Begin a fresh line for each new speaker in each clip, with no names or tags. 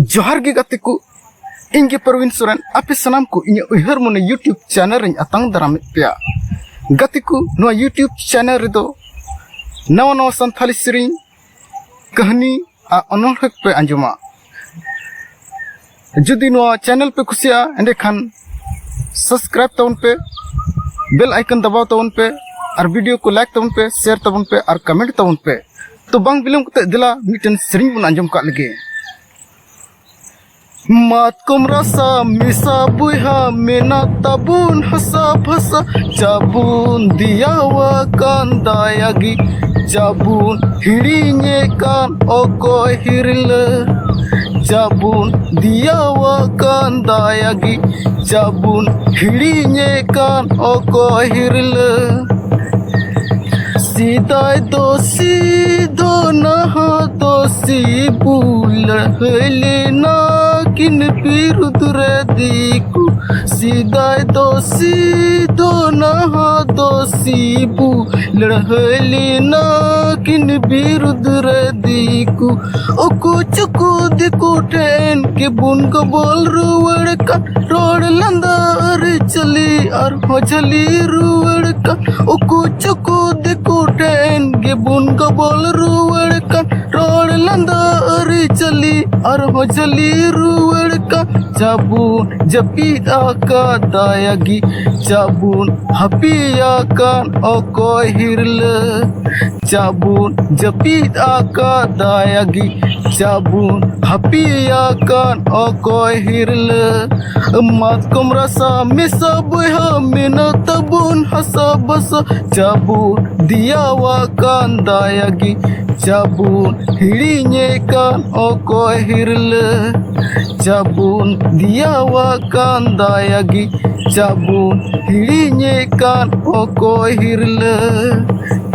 जोहार गे गाते को इंगे परवीन सोरेन आपे सनाम को इन उहर मने यूट्यूब चैनल रे अतंग दराम पेया गाते को नो यूट्यूब चैनल रे दो नवा नवा संथाली सेरिंग कहानी आ अनोखक पे अंजुमा जुदी नो चैनल पे खुशिया एंडे खान सब्सक्राइब तवन पे बेल आइकन दबाव तवन पे और वीडियो को लाइक तवन पे शेयर तवन पे और कमेंट तवन पे तो बांग बिलम कते दिला मिटन सेरिंग बन अंजुम का लगे मात कम रसा मिसा बुहा मेना तबुन हसा फसा चाबुन दियावा कान दायागी चाबुन हिड़ीने कान ओको हिरल चाबुन दियावा कान दायागी चाबुन हिड़ीने कान ओको हिरल सीधाय दो नहा दोषी बुल लेना किन पीरुद्र दीकु सीधाय दो नहा दोषी बुल लेना किन पीरुद्र दीकु ओको चुकु दिकु ट्रेन के बुन को बोल रुवड़ का रोड लंदर चली और हो चली रुवड़ का ओको चुकु दिकु ट्रेन के बुन को बोल रुवड़ का रोड लंदर चली और हो चली रुवड़ का चाबुन जपीत आका दायागी चाबुन हपिया कान ओको हिरल चाबुन जपीत आका दायागी चाबुन हपिया कान ओको हिरल मात कम रसा मिसा बुहा मेना तबुन हसा बसा चाबुन दियावा कान दायागी चाबुन हिड़ीने कान ओको हिरल चाबुन दियावा कान दायागी चाबुन हिड़ीने कान ओको हिरल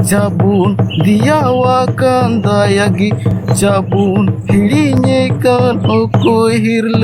चाबुन दियावा कान दायागी चाबुन हिड़ीने कान ओको हिरल।